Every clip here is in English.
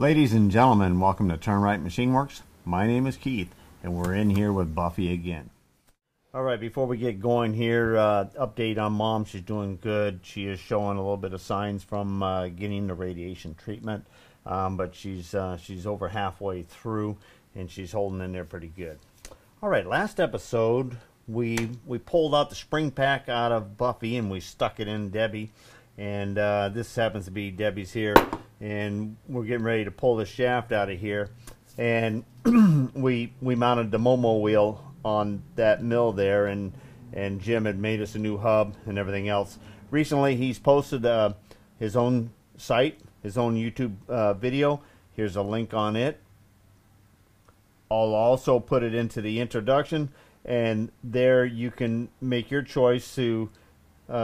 Ladies and gentlemen, welcome to Turn Right Machine Works. My name is Keith, and we're in here with Buffy again. Alright, before we get going here, update on Mom. She's doing good. She is showing a little bit of signs from getting the radiation treatment, but she's over halfway through, and she's holding in there pretty good. Alright, last episode, we pulled out the spring pack out of Buffy, and we stuck it in Debbie. And this happens to be Debbie's here, and we're getting ready to pull the shaft out of here. And we mounted the Momo wheel on that mill there, and Jim had made us a new hub and everything else. Recently, he's posted his own site, his own YouTube video. Here's a link on it. I'll also put it into the introduction, and there you can make your choice to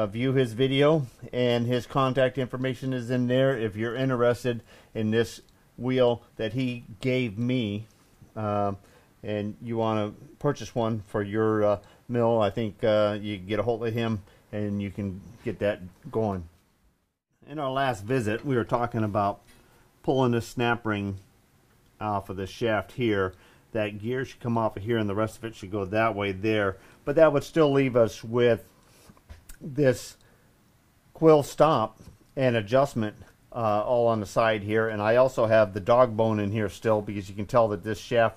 view his video, and his contact information is in there if you're interested in this wheel that he gave me, and you want to purchase one for your mill. I think you can get a hold of him and you can get that going. In our last visit, we were talking about pulling this snap ring off of the shaft here. That gear should come off of here and the rest of it should go that way there, but that would still leave us with this quill stop and adjustment all on the side here. And I also have the dog bone in here still, because you can tell that this shaft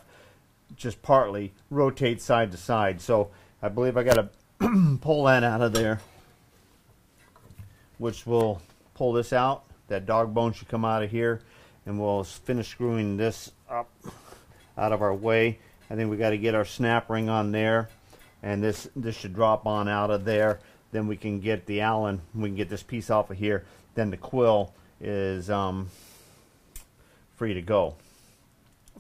just partly rotates side to side. So I believe I got to pull that out of there, which will pull this out. That dog bone should come out of here, and we'll finish screwing this up out of our way. I think we got to get our snap ring on there, and this should drop on out of there. Then we can get the Allen, we can get this piece off of here, then the quill is free to go.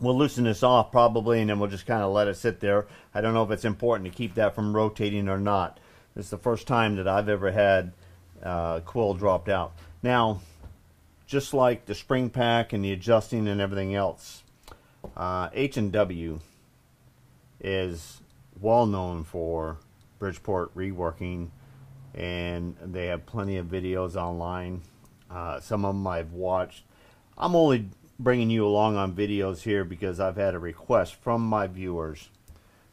We'll loosen this off probably, and then we'll just kind of let it sit there. I don't know if it's important to keep that from rotating or not. This is the first time that I've ever had quill dropped out. Now, just like the spring pack and the adjusting and everything else, H&W is well known for Bridgeport reworking, and they have plenty of videos online. Some of them I've watched. I'm only bringing you along on videos here because I've had a request from my viewers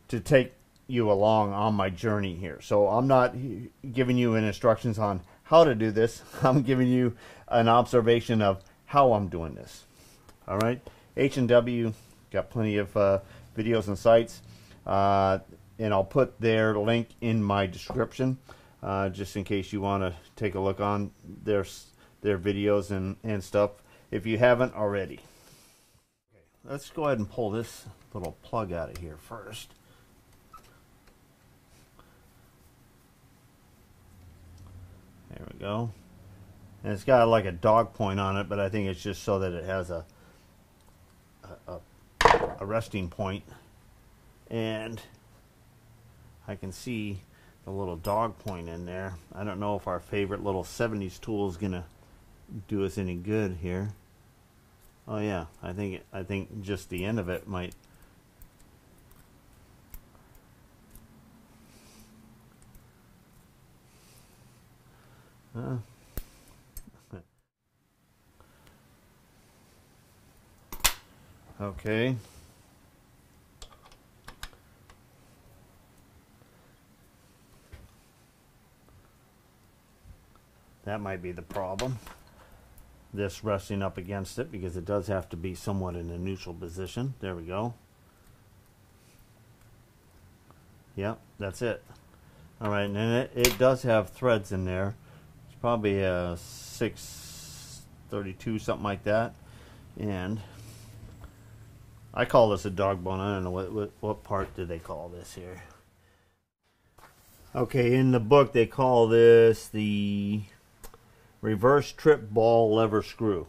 to take you along on my journey here. So I'm not giving you instructions on how to do this. I'm giving you an observation of how I'm doing this. All right, H&W got plenty of videos and sites, and I'll put their link in my description, just in case you want to take a look on their videos and stuff if you haven't already. Okay, let's go ahead and pull this little plug out of here first. There we go. And it's got like a dog point on it, but I think it's just so that it has a resting point. And I can see the little dog point in there. I don't know if our favorite little 70s tool is gonna do us any good here. Oh yeah, I think just the end of it might. Okay. That might be the problem. This resting up against it, because it does have to be somewhat in a neutral position. There we go. Yep, that's it. Alright, and then it does have threads in there. It's probably a 632, something like that. And I call this a dog bone. I don't know what part do they call this here. Okay, in the book they call this the reverse trip ball lever screw.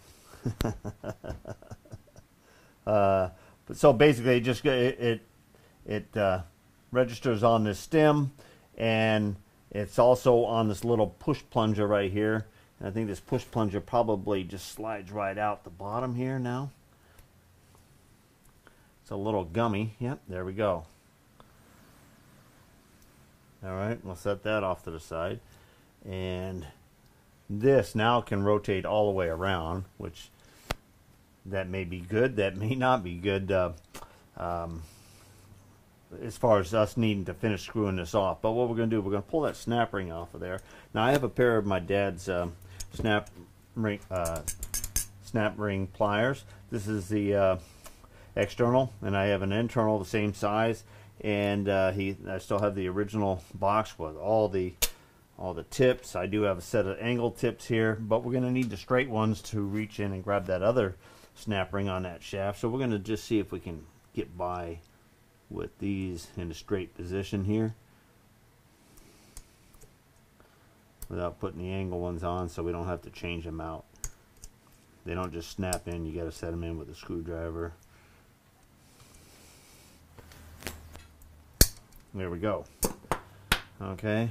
So basically, it registers on this stem, and it's also on this little push plunger right here. And I think this push plunger probably just slides right out the bottom here now. It's a little gummy. Yep, there we go. Alright, we'll set that off to the side. And this now can rotate all the way around, which that may be good, that may not be good, as far as us needing to finish screwing this off. But what we're going to do, we're going to pull that snap ring off of there. Now I have a pair of my dad's snap ring pliers. This is the external, and I have an internal the same size, and I still have the original box with all the tips. I do have a set of angle tips here, but we're going to need the straight ones to reach in and grab that other snap ring on that shaft. So we're going to just see if we can get by with these in a straight position here without putting the angle ones on, so we don't have to change them out. They don't just snap in, you got to set them in with a screwdriver. There we go. Okay,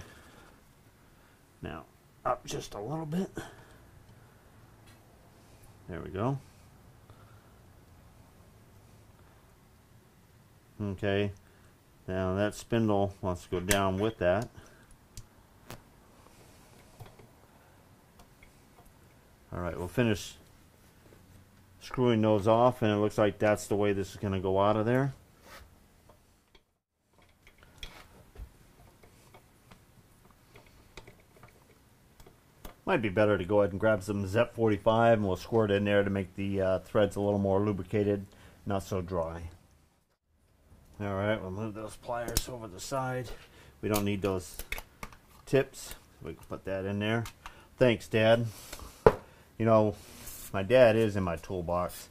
now up just a little bit. There we go. Okay, now that spindle wants to go down with that. Alright, we'll finish screwing those off, and it looks like that's the way this is going to go out of there. Might be better to go ahead and grab some Zep 45 and we'll squirt it in there to make the threads a little more lubricated, not so dry. Alright, we'll move those pliers over the side. We don't need those tips. We can put that in there. Thanks, Dad. You know, my dad is in my toolbox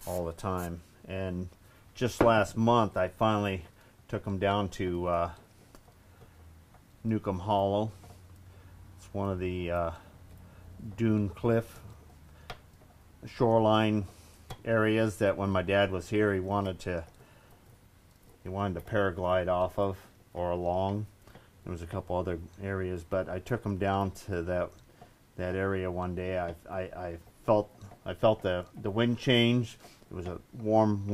all the time. And just last month, I finally took him down to Newcomb Hollow. It's one of the dune cliff shoreline areas that when my dad was here, he wanted to paraglide off of or along. There was a couple other areas, but I took him down to that area one day. I felt the wind change. It was a warm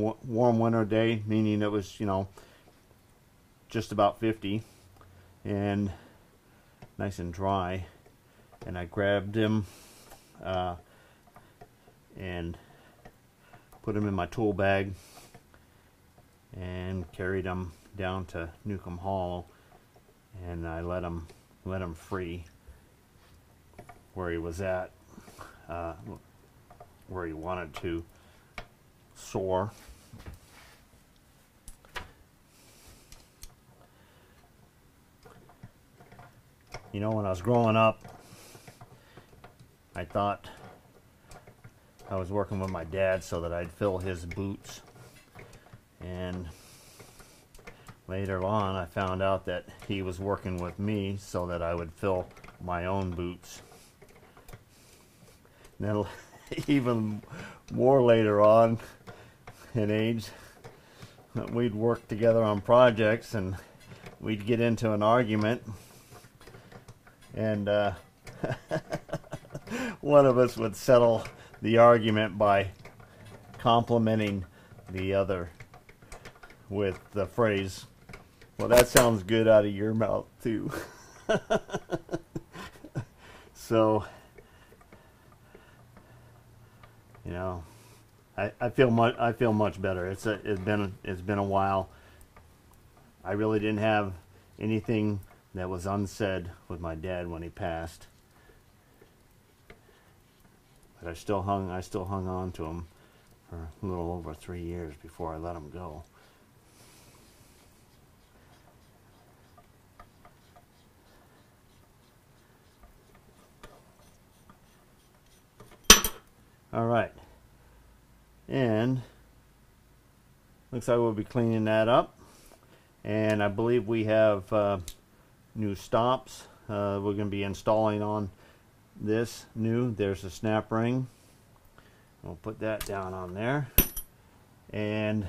winter day, meaning it was, you know, just about 50 and nice and dry. And I grabbed him and put him in my tool bag and carried him down to Newcomb Hollow, and I let him free where he was at, where he wanted to soar. You know, when I was growing up, I thought I was working with my dad so that I'd fill his boots. And later on, I found out that he was working with me so that I would fill my own boots. And then even more later on in age, we'd work together on projects and we'd get into an argument. And one of us would settle the argument by complimenting the other with the phrase, "Well, that sounds good out of your mouth too." So, you know, I feel much better. It's been a while. I really didn't have anything that was unsaid with my dad when he passed, but I still hung on to him for a little over 3 years before I let him go. All right, and looks like we'll be cleaning that up, and I believe we have new stops we're going to be installing on this new. There's a snap ring. We'll put that down on there, and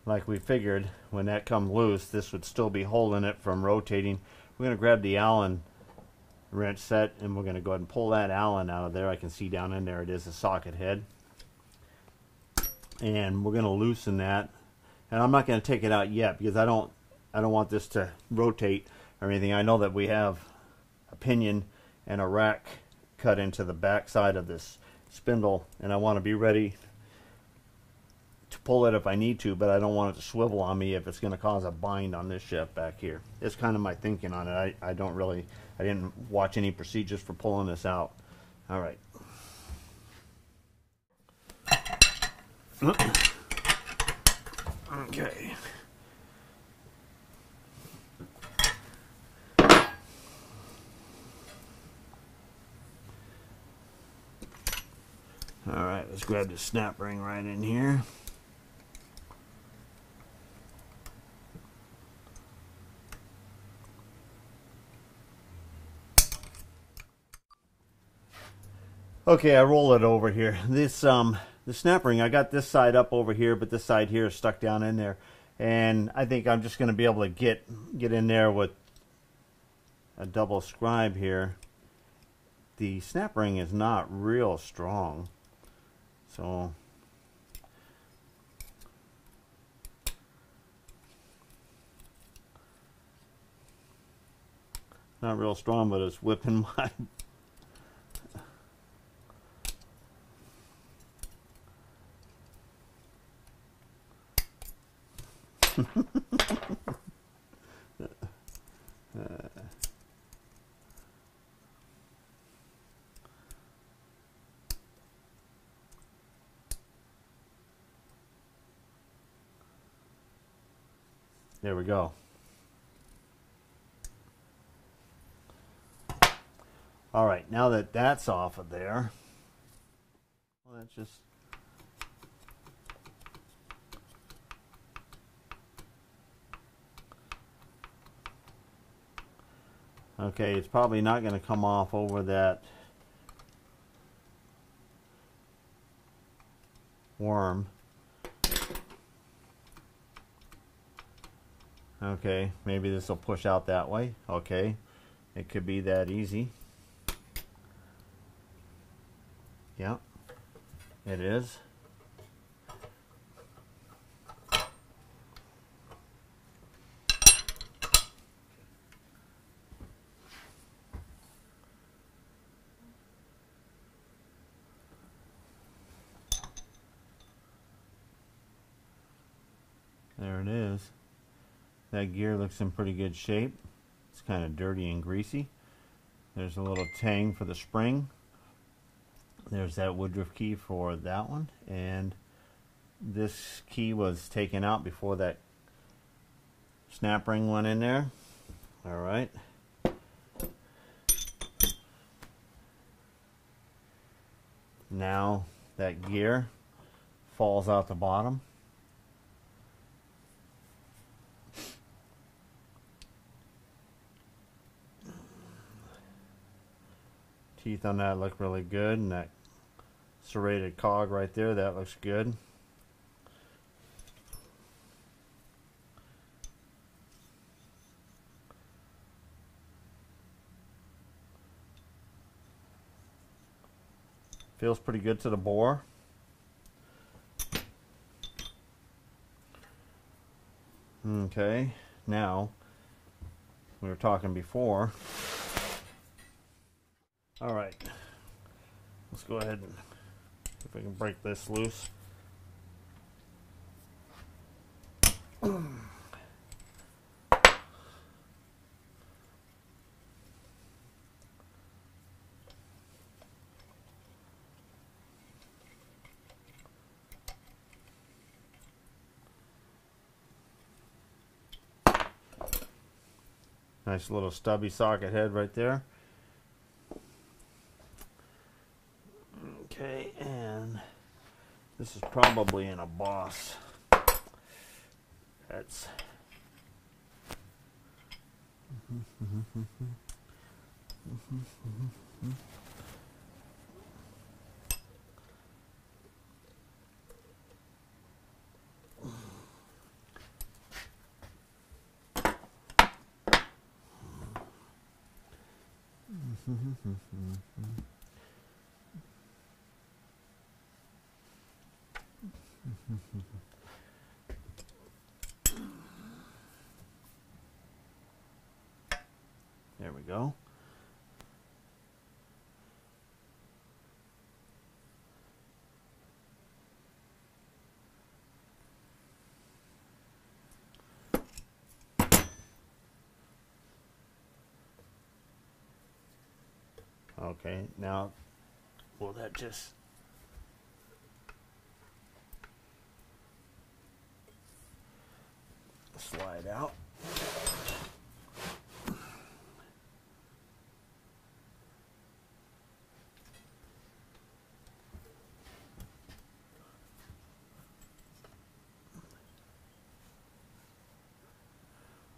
like we figured, when that comes loose, this would still be holding it from rotating. We're going to grab the Allen wrench set, and we're going to go ahead and pull that Allen out of there. I can see down in there it is a socket head, and we're going to loosen that. And I'm not going to take it out yet because I don't want this to rotate or anything. I know that we have a pinion and a rack cut into the back side of this spindle, and I want to be ready to pull it if I need to, but I don't want it to swivel on me if it's going to cause a bind on this shaft back here. It's kind of my thinking on it. I didn't watch any procedures for pulling this out. All right. Okay. All right, let's grab the snap ring right in here. Okay, I roll it over here. This the snap ring, I got this side up over here, but this side here is stuck down in there. And I think I'm just going to be able to get in there with a double scribe here. The snap ring is not real strong. So not real strong, but it's whipping my There we go. All right, now that that's off of there, well, that's just okay. It's probably not going to come off over that worm. Okay, maybe this will push out that way. Okay, it could be that easy. Yeah, it is. There it is. That gear looks in pretty good shape. It's kind of dirty and greasy. There's a little tang for the spring. There's that woodruff key for that one. And this key was taken out before that snap ring went in there. Alright. Now that gear falls out the bottom. Teeth on that look really good, and that serrated cog right there, that looks good. Feels pretty good to the bore. Okay, now we were talking before. All right, let's go ahead and see if we can break this loose. Nice little stubby socket head right there. Okay, and this is probably in a boss. That's there we go. Okay, now will that just slide out?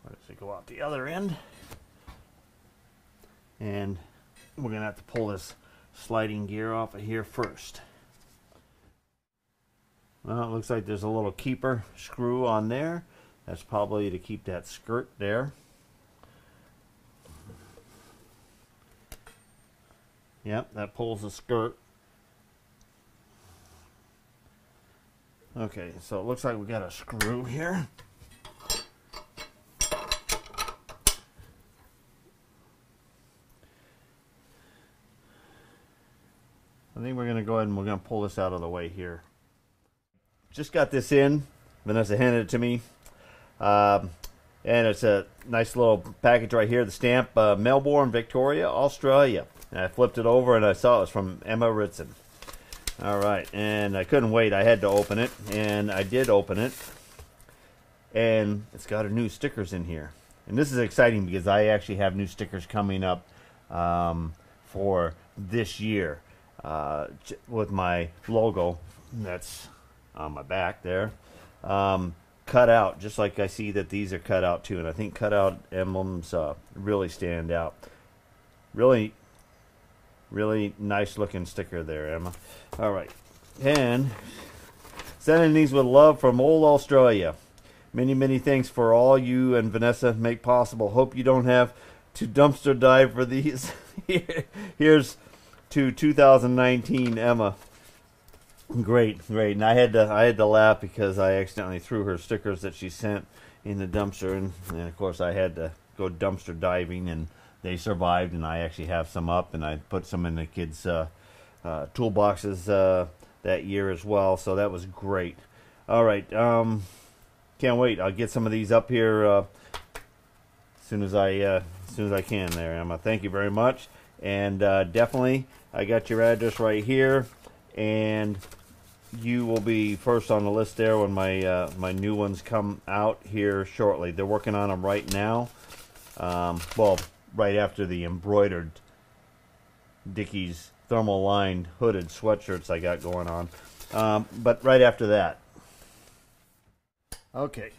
Let's go out the other end, and we're gonna have to pull this sliding gear off of here first. Well, it looks like there's a little keeper screw on there. That's probably to keep that skirt there. Yep, that pulls the skirt. Okay, so it looks like we got a screw here. I think we're going to go ahead and we're going to pull this out of the way here. Just got this in. Vanessa handed it to me. And it's a nice little package right here. The stamp, Melbourne, Victoria, Australia. And I flipped it over and I saw it was from Emma Ritson. Alright, and I couldn't wait. I had to open it. And I did open it. And it's got new stickers in here. And this is exciting because I actually have new stickers coming up for this year. With my logo that's on my back there, cut out, just like I see that these are cut out too. And I think cut out emblems really stand out. Really nice looking sticker there, Emma. Alright, and sending these with love from old Australia. Many thanks for all you and Vanessa make possible. Hope you don't have to dumpster dive for these. Here's to 2019, Emma. Great. And I had to laugh because I accidentally threw her stickers that she sent in the dumpster, and of course I had to go dumpster diving, and they survived, and I actually have some up, and I put some in the kids' toolboxes that year as well. So that was great. All right, can't wait. I'll get some of these up here as soon as I can. There, Emma. Thank you very much, and definitely. I got your address right here, and you will be first on the list there when my new ones come out here shortly. They're working on them right now. Well, right after the embroidered Dickies thermal lined hooded sweatshirts I got going on, but right after that. Okay,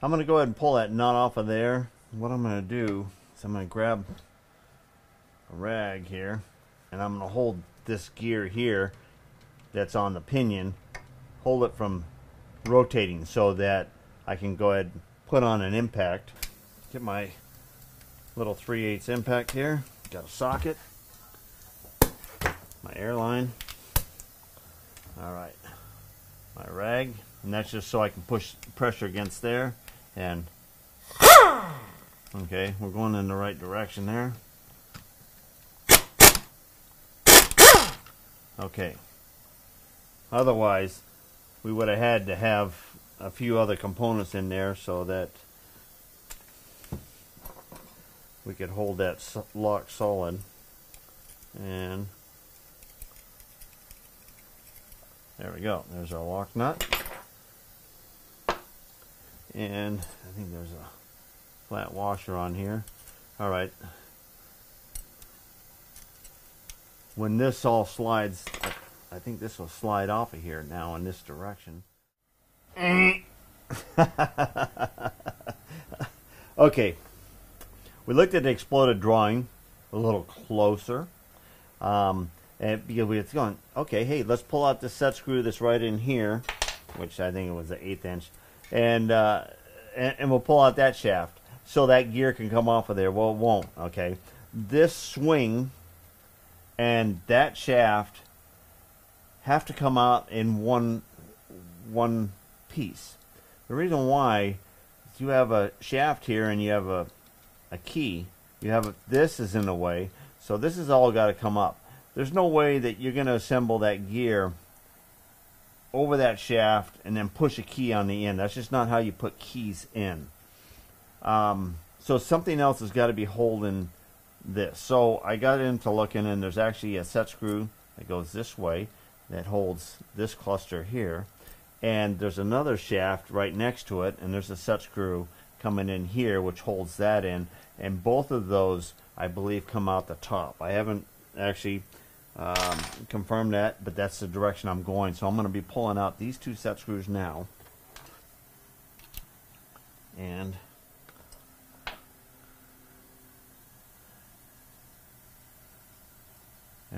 I'm gonna go ahead and pull that nut off of there. What I'm gonna do is I'm gonna grab a rag here, and I'm going to hold this gear here that's on the pinion, hold it from rotating so that I can go ahead and put on an impact. Get my little 3/8 impact here, got a socket, my airline, alright, my rag, and that's just so I can push pressure against there, and okay, we're going in the right direction there. Okay, otherwise we would have had to have a few other components in there so that we could hold that lock solid. And there we go, there's our lock nut, and I think there's a flat washer on here. Alright, when this all slides, I think this will slide off of here now in this direction. Okay, we looked at the exploded drawing a little closer, and because we were going, okay, hey, let's pull out this set screw that's right in here, which I think it was the 1/8 inch, and we'll pull out that shaft so that gear can come off of there. Well, it won't. Okay, this swing and that shaft have to come out in one piece. The reason why is you have a shaft here and you have a key. You have this is in the way, so this has all got to come up. There's no way that you're going to assemble that gear over that shaft and then push a key on the end. That's just not how you put keys in. So something else has got to be holding this. So I got into looking, and there's actually a set screw that goes this way that holds this cluster here, and there's another shaft right next to it, and there's a set screw coming in here which holds that in, and both of those I believe come out the top. I haven't actually confirmed that, but that's the direction I'm going. So I'm going to be pulling out these two set screws now, and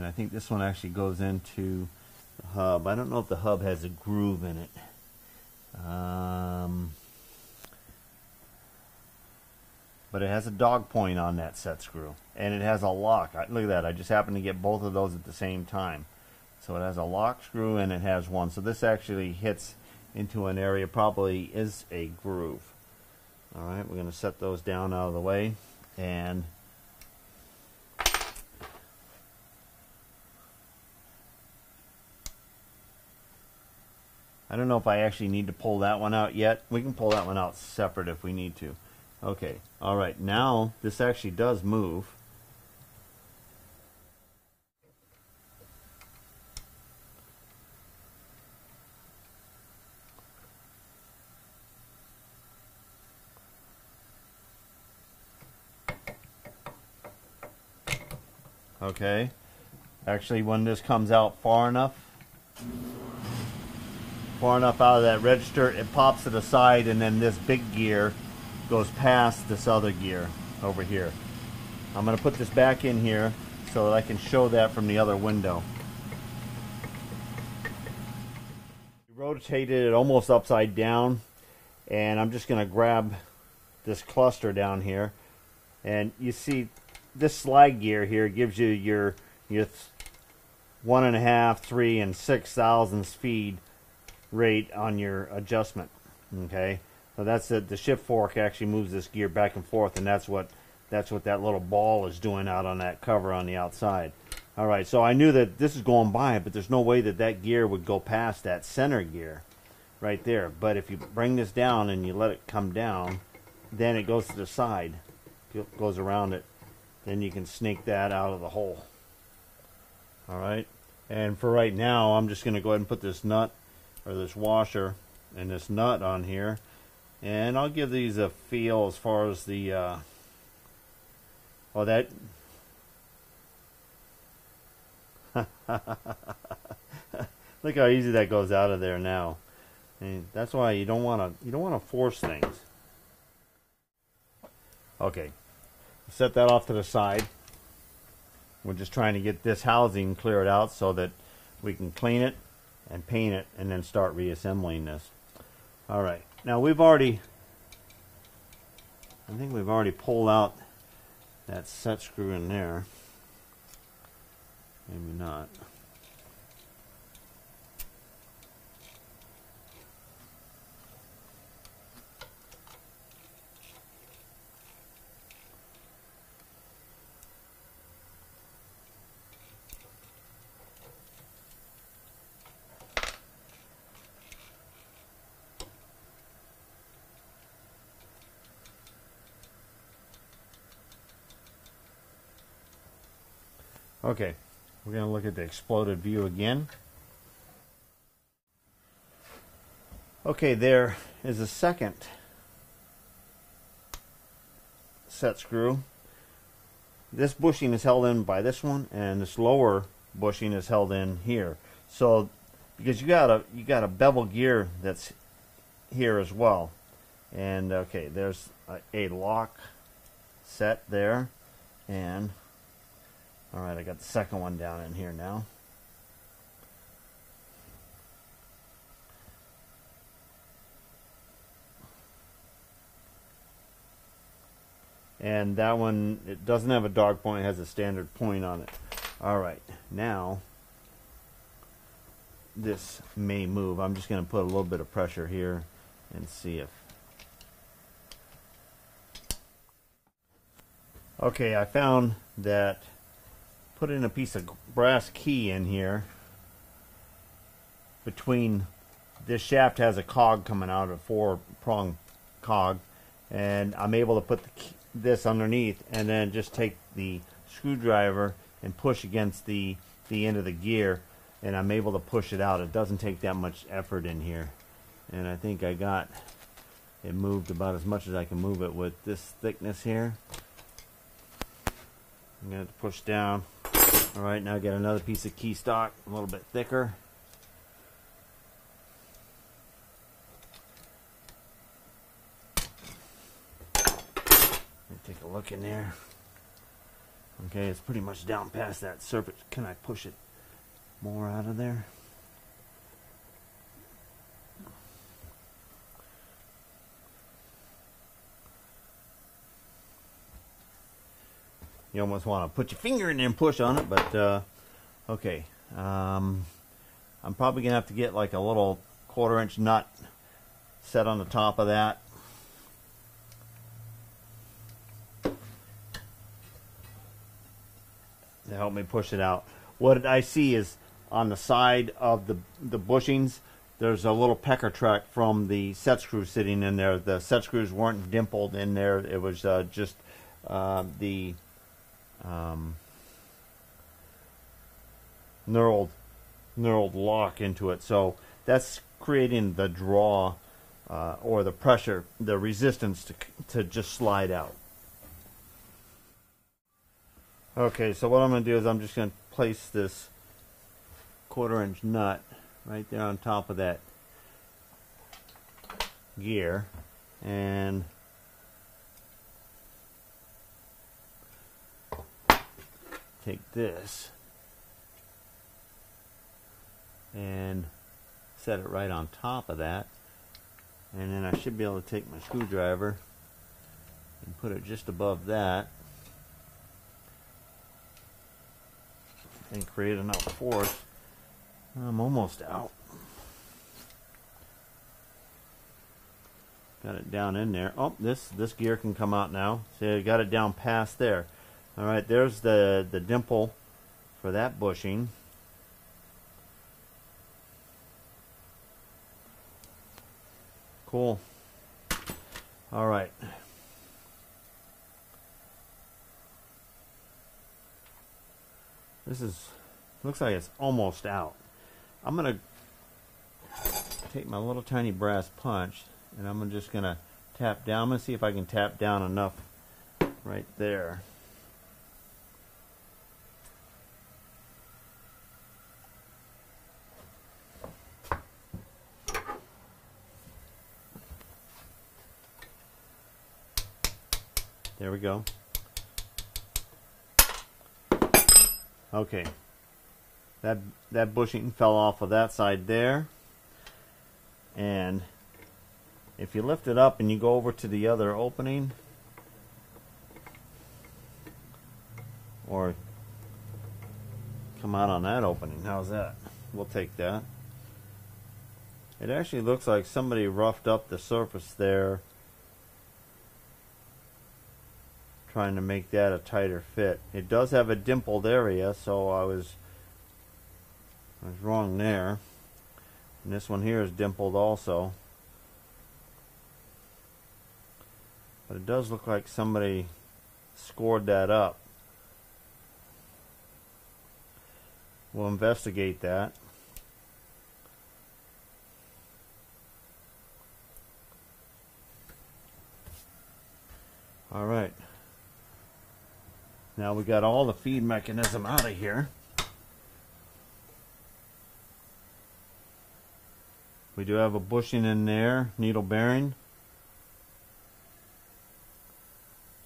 I think this one actually goes into the hub. I don't know if the hub has a groove in it. But it has a dog point on that set screw, and it has a lock. Look at that, I just happened to get both of those at the same time. So it has a lock screw and it has one. So this actually hits into an area, probably is a groove. Alright, we're going to set those down out of the way, and I don't know if I actually need to pull that one out yet. We can pull that one out separate if we need to. Okay, alright, now this actually does move. Okay, actually when this comes out far enough out of that register, it pops to the side, and then this big gear goes past this other gear over here. I'm going to put this back in here so that I can show that from the other window. Rotated it almost upside down, and I'm just going to grab this cluster down here, and you see this slide gear here gives you your 1.5, 3, and 6 thousandths speed rate on your adjustment. Okay, so that's it. The shift fork actually moves this gear back and forth, and that's what that little ball is doing out on that cover on the outside. All right, so I knew that this is going by, but there's no way that that gear would go past that center gear right there. But if you bring this down and you let it come down, then it goes to the side, it goes around it, then you can snake that out of the hole. All right, and for right now I'm just going to go ahead and put this nut, or this washer, and this nut on here, and I'll give these a feel as far as the oh, that look how easy that goes out of there now. And that's why you don't want to force things. Okay, set that off to the side. We're just trying to get this housing cleared out so that we can clean it and paint it and then start reassembling this. Alright, now I think we've already pulled out that set screw in there. Maybe not. Okay, we're going to look at the exploded view again. Okay, there is a second set screw. This bushing is held in by this one, and this lower bushing is held in here. So, because you got a bevel gear that's here as well. And okay, there's a lock set there, and alright, I got the second one down in here now. And that one, it doesn't have a dog point, it has a standard point on it. Alright, now this may move. I'm just going to put a little bit of pressure here and see if... Okay, I found that putting a piece of brass key in here between this shaft has a cog coming out, a 4-prong cog, and I'm able to put this underneath and then just take the screwdriver and push against the end of the gear, and I'm able to push it out. It doesn't take that much effort in here, and I think I got it moved about as much as I can move it with this thickness here. I'm going to push down. Alright, now I got another piece of key stock, a little bit thicker. Take a look in there. Okay, it's pretty much down past that surface. Can I push it more out of there? You almost want to put your finger in there and push on it, but okay. I'm probably gonna have to get like a little 1/4-inch nut set on the top of that. To help me push it out. What I see is on the side of the bushings, there's a little pecker track from the set screw sitting in there. The set screws weren't dimpled in there. It was just the knurled lock into it. So that's creating the draw or the pressure, the resistance to just slide out. Okay, so what I'm going to do is I'm just going to place this 1/4-inch nut right there on top of that gear, and take this and set it right on top of that, and then I should be able to take my screwdriver and put it just above that and create enough force. I'm almost out. Got it down in there. Oh, this gear can come out now. See, I got it down past there. All right, there's the dimple for that bushing. Cool. All right. This looks like it's almost out. I'm gonna take my little tiny brass punch and I'm just gonna tap down. I'm gonna see if I can tap down enough right there. There we go. Okay, that bushing fell off of that side there, and if you lift it up and you go over to the other opening, or come out on that opening, how's that? We'll take that. It actually looks like somebody roughed up the surface there, trying to make that a tighter fit. It does have a dimpled area, so I was wrong there. And this one here is dimpled also. But it does look like somebody scored that up. We'll investigate that. All right. Now we got all the feed mechanism out of here. We do have a bushing in there, needle bearing.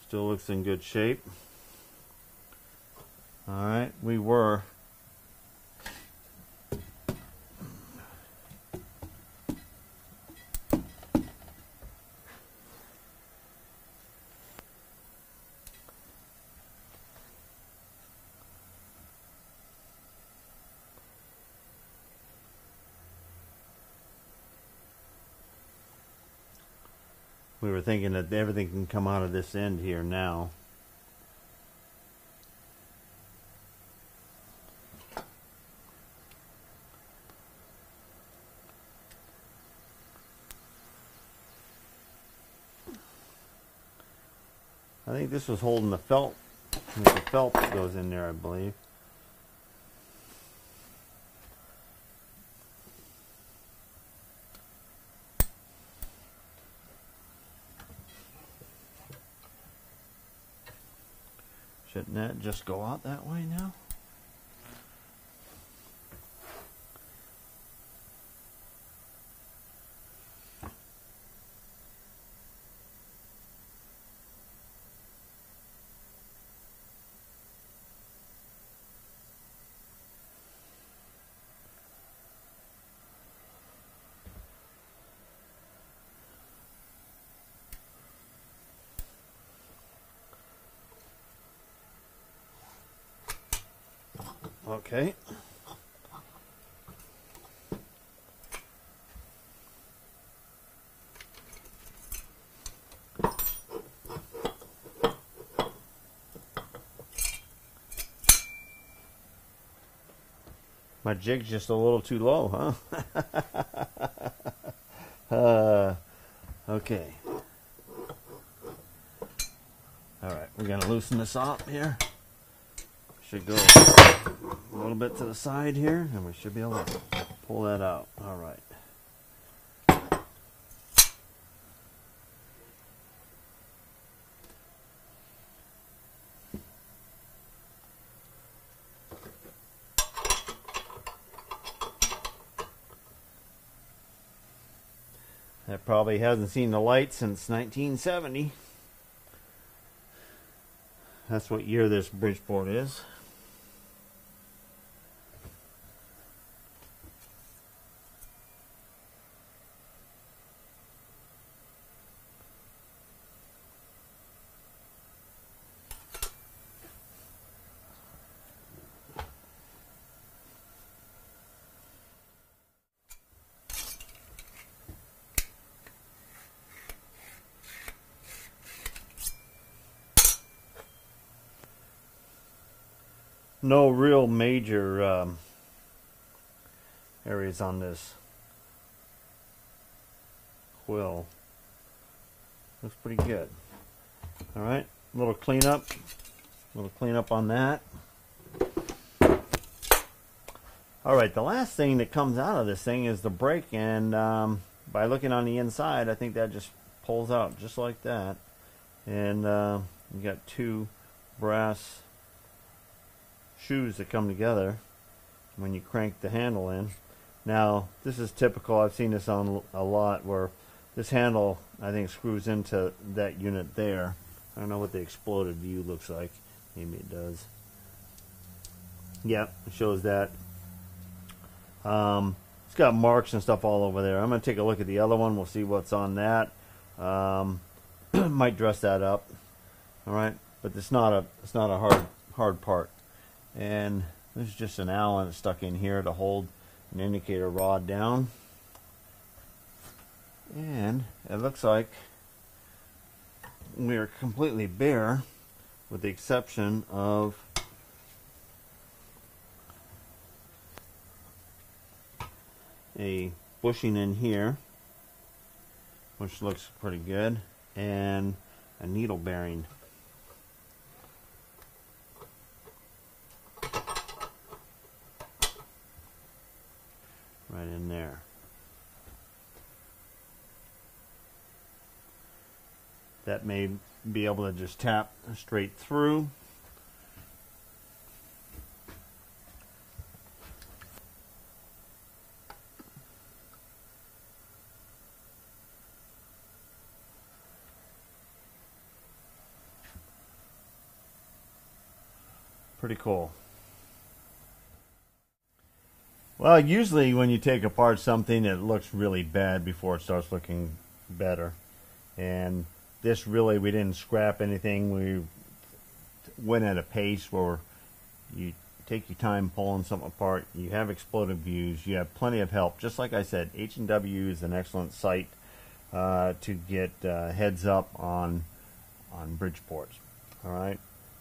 Still looks in good shape. Alright, we were thinking that everything can come out of this end here now. I think this was holding the felt There's a felt that goes in there, I believe. Shouldn't that just go out that way now? Okay. My jig's just a little too low, huh? Okay. Alright, we're going to loosen this up here. Should go a little bit to the side here, and we should be able to pull that out. Alright. That probably hasn't seen the light since 1970. That's what year this Bridgeport is. No real major areas on this quill. Looks pretty good. Alright, a little cleanup on that. Alright, the last thing that comes out of this thing is the brake, and by looking on the inside, I think that just pulls out just like that. And you got two brass shoes that come together when you crank the handle in. Now, this is typical. I've seen this on a lot where this handle, I think, screws into that unit there. I don't know what the exploded view looks like. Maybe it does. Yep, it shows that. It's got marks and stuff all over there. I'm going to take a look at the other one. We'll see what's on that. Might dress that up. All right, but it's not a hard part. And there's just an Allen stuck in here to hold an indicator rod down. And it looks like we are completely bare, with the exception of a bushing in here, which looks pretty good, and a needle bearing. Right in there. That may be able to just tap straight through. Pretty cool. Well, usually when you take apart something, it looks really bad before it starts looking better. And this really, we didn't scrap anything. We went at a pace where you take your time pulling something apart. You have exploded views. You have plenty of help. Just like I said, H&W is an excellent site to get heads up on Bridgeports. All right.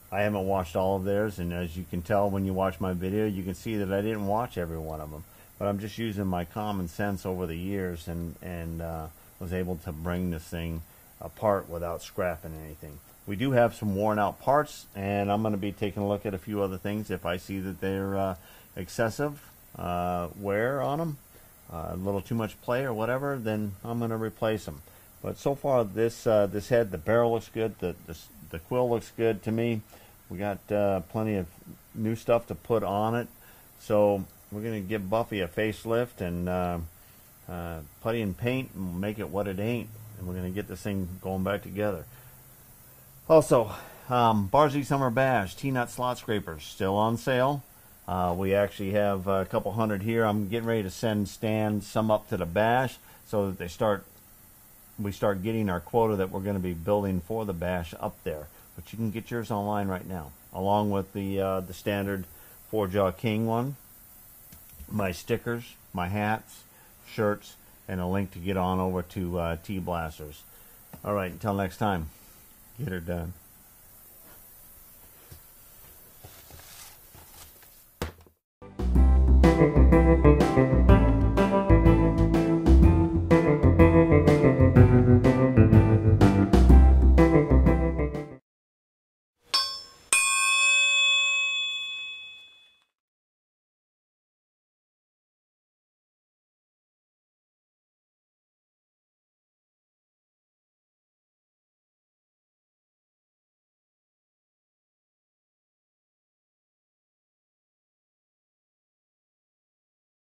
I haven't watched all of theirs, and as you can tell when you watch my video, you can see that I didn't watch every one of them. But I'm just using my common sense over the years, and was able to bring this thing apart without scrapping anything. We do have some worn out parts, and I'm going to be taking a look at a few other things. If I see that they're excessive wear on them, a little too much play or whatever, then I'm going to replace them. But so far, this head, the barrel looks good, the quill looks good to me. We got plenty of new stuff to put on it, so we're going to give Buffy a facelift and putty and paint and make it what it ain't, and we're going to get this thing going back together. Also, Barzy Summer Bash T-Nut Slot Scrapers still on sale. We actually have a couple hundred here. I'm getting ready to send Stan some up to the bash so that we start getting our quota that we're going to be building for the bash up there. But you can get yours online right now, along with the standard 4-Jaw King one, my stickers, my hats, shirts, and a link to get on over to T-Blasters. All right, until next time, get her done.